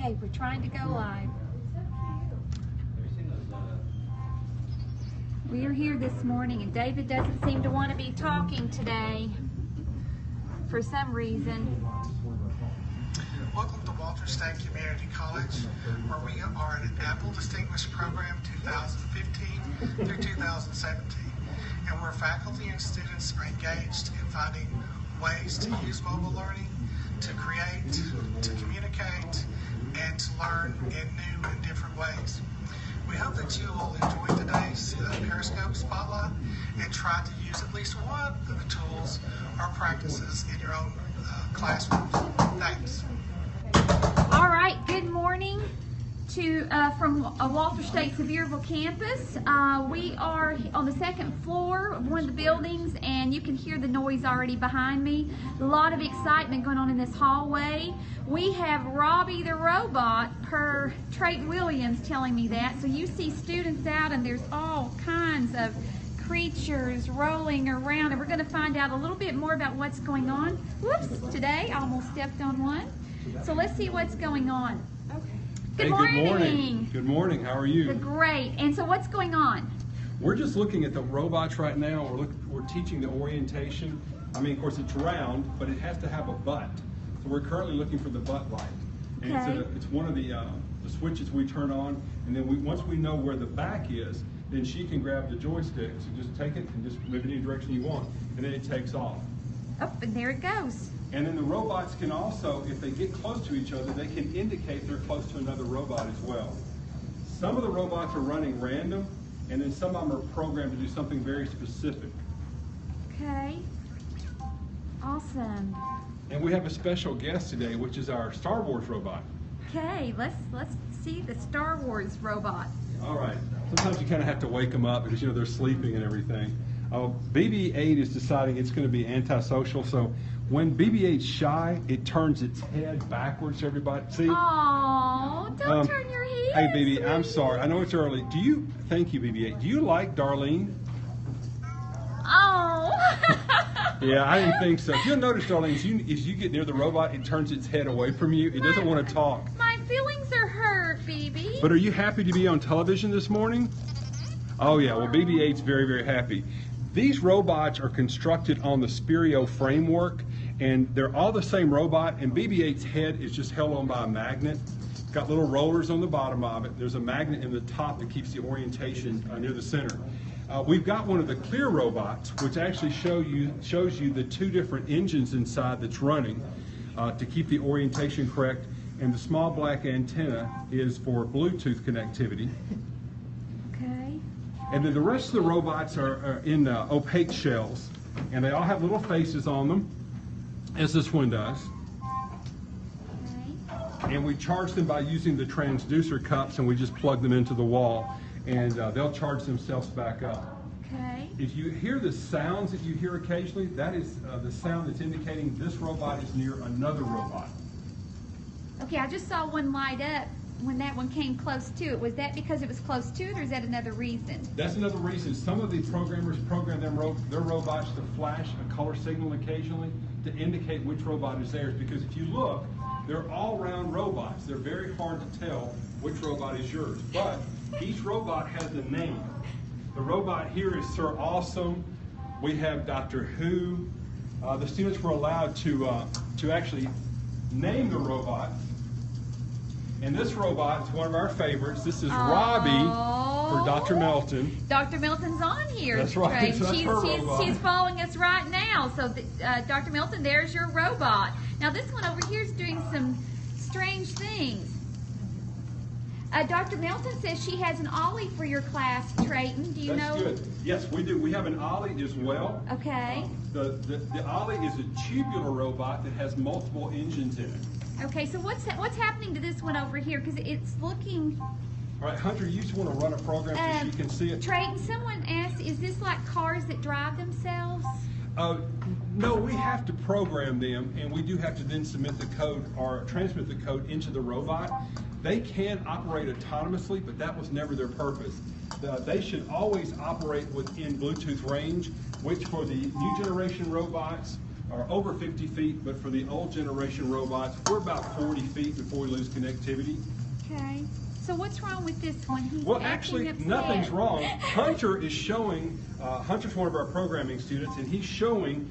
Okay, we're trying to go live. We are here this morning and David doesn't seem to want to be talking today for some reason. Welcome to Walter State Community College, where we are an Apple Distinguished Program 2015 through 2017, and where faculty and students are engaged in finding ways to use mobile learning to create, to communicate, and to learn in new and different ways. We hope that you will enjoy today's Periscope Spotlight and try to use at least one of the tools or practices in your own classrooms. Thanks. All right, good morning from Walter State Sevierville campus. We are on the second floor of one of the buildings, and you can hear the noise already behind me. A lot of excitement going on in this hallway. We have Robbie the robot, per Treyton Williams telling me that. So you see students out, and there's all kinds of creatures rolling around, and we're going to find out a little bit more about what's going on. Whoops, today I almost stepped on one. So let's see what's going on. Okay. Good morning. Good morning. Good morning. How are you? Great. And so what's going on? We're just looking at the robots right now. We're teaching the orientation. I mean, of course, it's round, but it has to have a butt. So we're currently looking for the butt light. And Okay. it's one of the switches we turn on, and then once we know where the back is, then she can grab the joystick. So just take it and just move it any direction you want, and then it takes off. Oh, and there it goes. And then the robots can also, if they get close to each other, they can indicate they're close to another robot as well. Some of the robots are running random, and then some of them are programmed to do something very specific. Okay. Awesome. And we have a special guest today, which is our Star Wars robot. Okay, let's see the Star Wars robot. All right. Sometimes you kind of have to wake them up because, you know, they're sleeping and everything. BB-8 is deciding it's going to be antisocial, so when BB-8's shy, it turns its head backwards, everybody. See? Oh, don't turn your head. Hey, BB, I'm sorry. I know it's early. Thank you, BB-8. Do you like Darlene? Oh. Yeah, I didn't think so. You'll notice, Darlene, as you get near the robot, it turns its head away from you. It doesn't want to talk. My feelings are hurt, BB. But are you happy to be on television this morning? Oh, yeah. Well, BB-8's very, very happy. These robots are constructed on the Spirio framework, and they're all the same robot, and BB-8's head is just held on by a magnet. It's got little rollers on the bottom of it. There's a magnet in the top that keeps the orientation near the center. We've got one of the clear robots, which actually shows you the two different engines inside that's running to keep the orientation correct, and the small black antenna is for Bluetooth connectivity. Okay. And then the rest of the robots are in opaque shells, and they all have little faces on them, as this one does. Okay. And we charge them by using the transducer cups, and we just plug them into the wall, and they'll charge themselves back up. Okay. If you hear the sounds that you hear occasionally, that is the sound that's indicating this robot is near another robot. Okay, I just saw one light up when that one came close to it. Was that because it was close to it, or is that another reason? That's another reason. Some of the programmers program their robots to flash a color signal occasionally to indicate which robot is theirs, because if you look, they're all round robots. They're very hard to tell which robot is yours, but each robot has a name. The robot here is Sir Awesome. We have Dr. Who. The students were allowed to actually name the robots. And this robot is one of our favorites. This is Robbie for Dr. Melton. Dr. Melton's on here. That's right. Trey. So that's her robot. She's following us right now. So, Dr. Melton, there's your robot. Now, this one over here is doing some strange things. Dr. Melton says she has an ollie for your class, Treyton. Do you know? That's good. Yes, we do. We have an ollie as well. Okay. The ollie is a tubular robot that has multiple engines in it. Okay, so what's happening to this one over here? Because it's looking... All right, Hunter, you just want to run a program so she can see it? Treyton, someone asked, is this like cars that drive themselves? No, we have to program them, and we do have to then submit the code or transmit the code into the robot. They can operate autonomously, but that was never their purpose. They should always operate within Bluetooth range, which for the new generation robots are over 50 feet, but for the old generation robots, we're about 40 feet before we lose connectivity. Okay. So what's wrong with this one? He's Well, acting actually, upset. nothing's wrong. Hunter is showing, Hunter's one of our programming students, and he's showing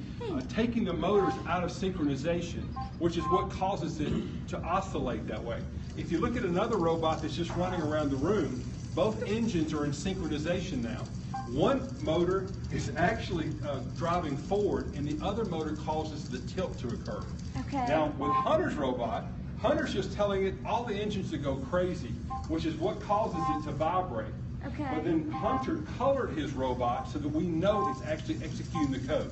taking the motors out of synchronization, which is what causes it to oscillate that way. If you look at another robot that's just running around the room, both engines are in synchronization now. One motor is actually driving forward, and the other motor causes the tilt to occur. Okay. Now, with Hunter's robot, Hunter's just telling it all the engines to go crazy, which is what causes it to vibrate. Okay. But then Hunter colored his robot so that we know it's actually executing the code.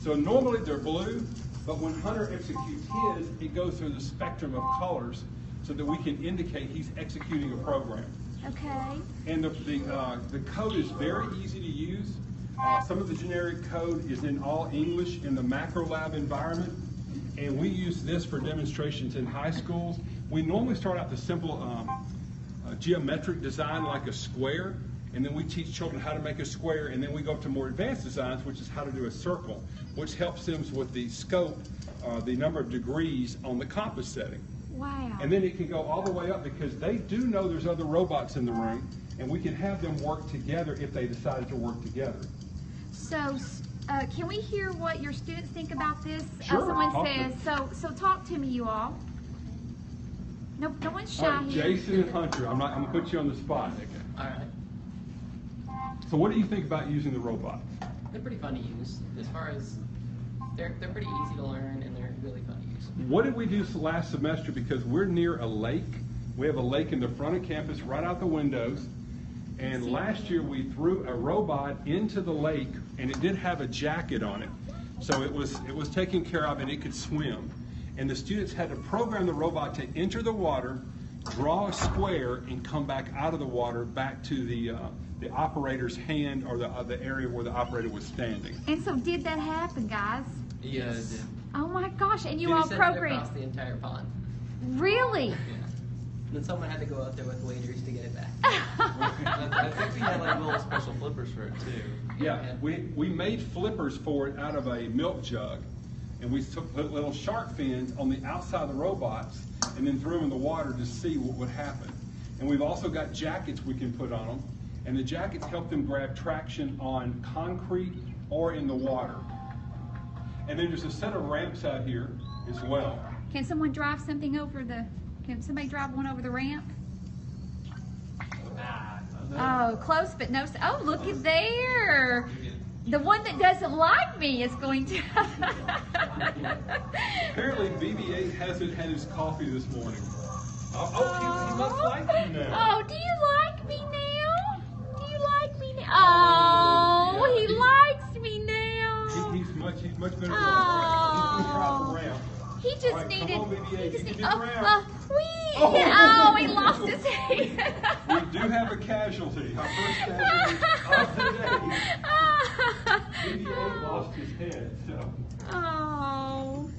So normally they're blue, but when Hunter executes his, it goes through the spectrum of colors so that we can indicate he's executing a program. Okay. And the code is very easy to use. Some of the generic code is in all English in the macro lab environment. And we use this for demonstrations in high schools. We normally start out the simple geometric design like a square, and then we teach children how to make a square, and then we go to more advanced designs, which is how to do a circle, which helps them with the scope, the number of degrees on the compass setting. Wow. And then it can go all the way up because they do know there's other robots in the room, and we can have them work together if they decided to work together. So, can we hear what your students think about this? Sure, Someone talk says, so talk to me, you all. No one's shy All right, here. Jason and Hunter, I'm gonna put you on the spot. All right. So what do you think about using the robots? They're pretty fun to use. As far as they're pretty easy to learn and they're really fun to use. What did we do last semester? Because we're near a lake. We have a lake in the front of campus, right out the windows. And last year we threw a robot into the lake, and it did have a jacket on it. So it was taken care of, and it could swim. And the students had to program the robot to enter the water, draw a square, and come back out of the water back to the operator's hand or the area where the operator was standing. And so did that happen, guys? Yeah, it did. Oh my gosh, and you Dude, all sent it programmed. across the entire pond. Really? Yeah. And then someone had to go out there with waders to get it back. I think we had like little special flippers for it too. Yeah, we made flippers for it out of a milk jug, and we put little shark fins on the outside of the robots and then threw them in the water to see what would happen. And we've also got jackets we can put on them, and the jackets help them grab traction on concrete or in the water. And then there's a set of ramps out here as well. Can someone drive something over the, can somebody drive one over the ramp? Oh, close but no, oh, look at there. The one that doesn't like me is going to. Apparently BB-8 hasn't had his coffee this morning. Oh, he must like you now. Oh, do you like me now? Do you like me now? Oh, he likes me now. He's much better than Oh. He's going to try the ramp. He just All right, needed. come on, BB-8, He just you needed. can do the ramp. Whee! Oh. Oh, he lost his head. We do have a casualty. Our first casualty of the day. BB-8 lost his head. So. Oh.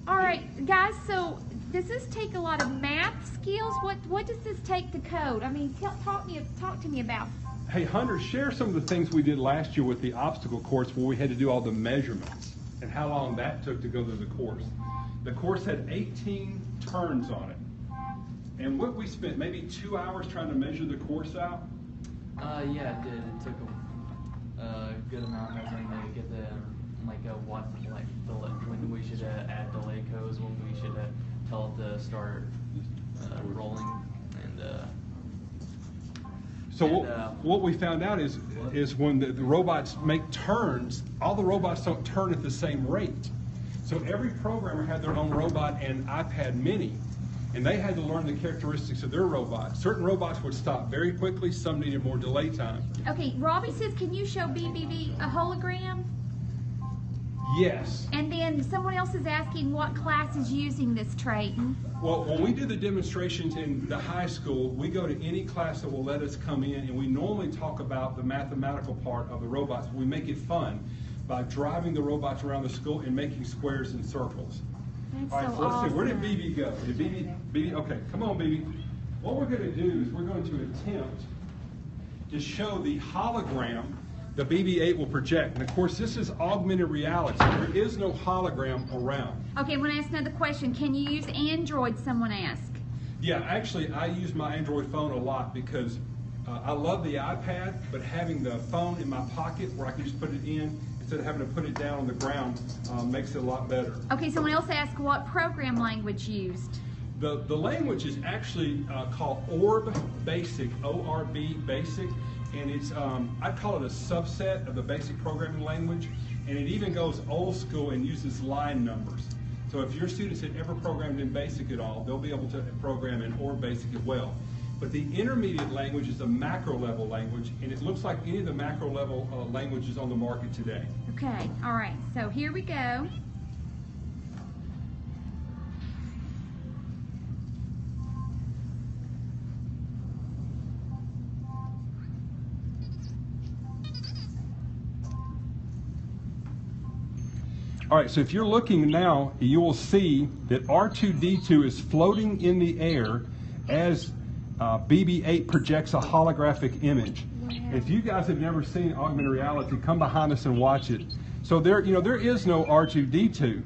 All right, guys. So does this take a lot of math skills? What does this take to code? I mean, talk to me about. Hey, Hunter, share some of the things we did last year with the obstacle course where we had to do all the measurements and how long that took to go through the course. The course had 18 turns on it. And what we spent maybe 2 hours trying to measure the course out. Yeah, it did. It took a good amount of measuring to get the when we should add delay codes, when we should tell it to start rolling, and So what we found out is when the robots make turns, all the robots don't turn at the same rate. So every programmer had their own robot and iPad mini, and they had to learn the characteristics of their robots. Certain robots would stop very quickly, some needed more delay time. Okay, Robbie says, can you show BBB a hologram? Yes. And then someone else is asking what class is using this, Treyton. Well, when we do the demonstrations in the high school, we go to any class that will let us come in, and we normally talk about the mathematical part of the robots. We make it fun by driving the robots around the school and making squares and circles. That's All right, so so let's awesome. see. Where did BB go? Did BB, okay, come on, BB. What we're going to do is we're going to attempt to show the hologram the BB-8 will project. And of course, this is augmented reality. There is no hologram around. Okay, I want to ask another question. Can you use Android, someone asked? Yeah, actually, I use my Android phone a lot because I love the iPad, but having the phone in my pocket where I can just put it in instead of having to put it down on the ground makes it a lot better. Okay, someone else asked what program language used. The language is actually called ORB Basic, O-R-B Basic, and it's, I'd call it a subset of the basic programming language, and it even goes old school and uses line numbers. So if your students had ever programmed in BASIC at all, they'll be able to program in ORB Basic as well. But the intermediate language is a macro level language, and it looks like any of the macro level languages on the market today. Okay, all right, so here we go. All right, so if you're looking now, you will see that R2-D2 is floating in the air as BB-8 projects a holographic image. If you guys have never seen augmented reality, come behind us and watch it. So there is no R2-D2,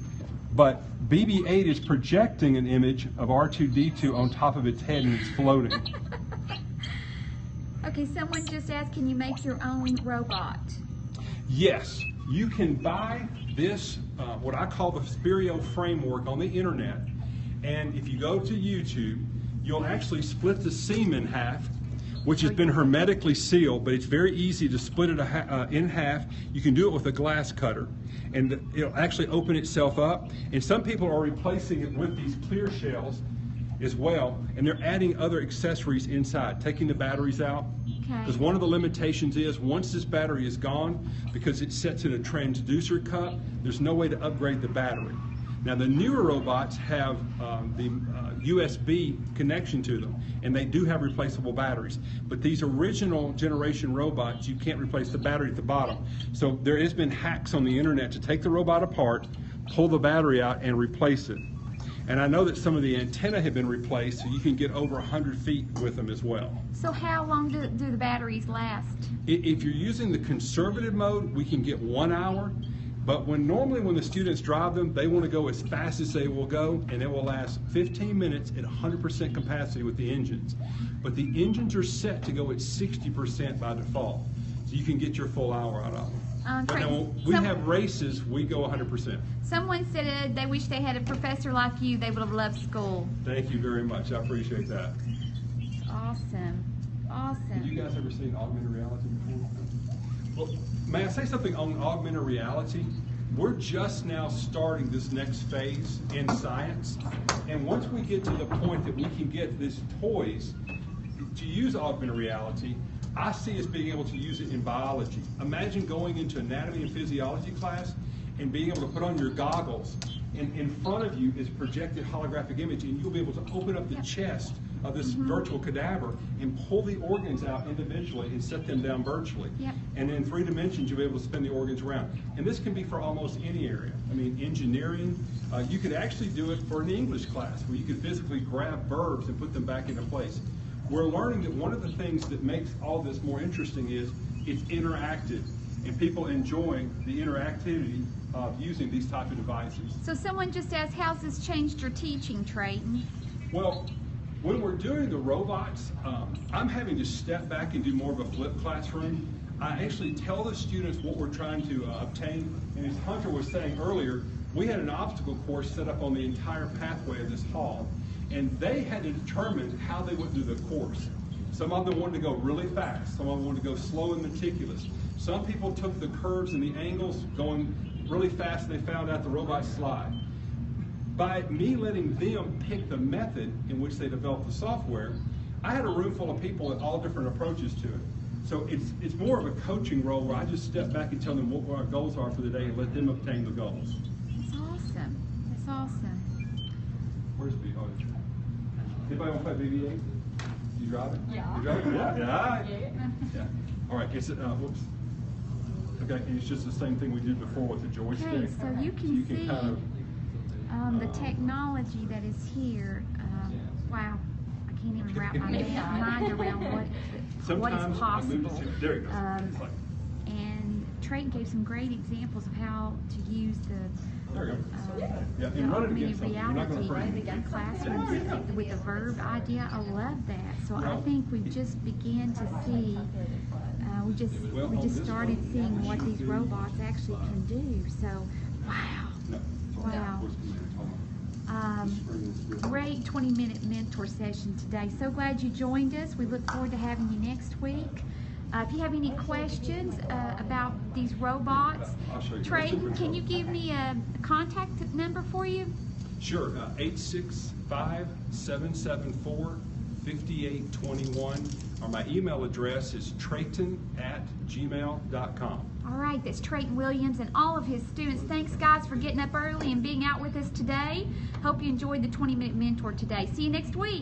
but BB-8 is projecting an image of R2-D2 on top of its head and it's floating. Okay, someone just asked, can you make your own robot? Yes, you can buy this, what I call the Spirio framework on the internet, and if you go to YouTube, you'll actually split the seam in half, which has been hermetically sealed, but it's very easy to split it in half. You can do it with a glass cutter, and it'll actually open itself up, and some people are replacing it with these clear shells as well, and they're adding other accessories inside, taking the batteries out. Because one of the limitations is once this battery is gone, because it sets in a transducer cup, there's no way to upgrade the battery. Now the newer robots have the USB connection to them, and they do have replaceable batteries. But these original generation robots, you can't replace the battery at the bottom. So there has been hacks on the internet to take the robot apart, pull the battery out, and replace it. And I know that some of the antenna have been replaced, so you can get over 100 feet with them as well. So how long do the batteries last? If you're using the conservative mode, we can get 1 hour. But normally when the students drive them, they want to go as fast as they will go, and it will last 15 minutes at 100% capacity with the engines. But the engines are set to go at 60% by default, so you can get your full hour out of them. But now, when we have races, we go 100%. Someone said they wish they had a professor like you. They would have loved school. Thank you very much. I appreciate that. Awesome. Awesome. Have you guys ever seen augmented reality before? Well, may I say something on augmented reality? We're just now starting this next phase in science. And once we get to the point that we can get these toys to use augmented reality, I see us being able to use it in biology. Imagine going into anatomy and physiology class and being able to put on your goggles, and in front of you is a projected holographic image, and you'll be able to open up the chest of this virtual cadaver and pull the organs out individually and set them down virtually. Yep. And in 3 dimensions, you'll be able to spin the organs around. And this can be for almost any area. I mean, engineering, you could actually do it for an English class where you could physically grab verbs and put them back into place. We're learning that one of the things that makes all this more interesting is it's interactive, and people enjoying the interactivity of using these type of devices. So someone just asked, how's this changed your teaching, Treyton? Well, when we're doing the robots, I'm having to step back and do more of a flipped classroom. I actually tell the students what we're trying to obtain, and as Hunter was saying earlier, we had an obstacle course set up on the entire pathway of this hall, and they had to determine how they would do the course. Some of them wanted to go really fast, some of them wanted to go slow and meticulous. Some people took the curves and the angles going really fast, and they found out the robots slide. By me letting them pick the method in which they developed the software, I had a room full of people with all different approaches to it. So it's more of a coaching role where I just step back and tell them what our goals are for the day and let them obtain the goals. That's awesome. That's awesome. Where's B? Oh, anybody want to play BB-8? You drive it? Yeah. You drive it? Yeah. Yeah. All right. Is it? Whoops. Okay. And it's just the same thing we did before with the joystick. Okay, so you can see kind of, the technology that is here. Wow, I can't even wrap my mind around what is sometimes I move possible. it to, there you go. And Treyton gave some great examples of how to use There you go. Yeah, the and run it augmented against something. You're not going to reality break. in classrooms with the verb idea. I love that. So I think we've just began to see, we just started seeing what these robots actually can do. So, wow. Wow. Great 20-minute mentor session today. So glad you joined us. We look forward to having you next week. If you have any questions about these robots, Treyton, can you give me a contact number for you? Sure, 865-774-5821, or my email address is treyton@gmail.com. All right, that's Treyton Williams and all of his students. Thanks, guys, for getting up early and being out with us today. Hope you enjoyed the 20-minute mentor today. See you next week.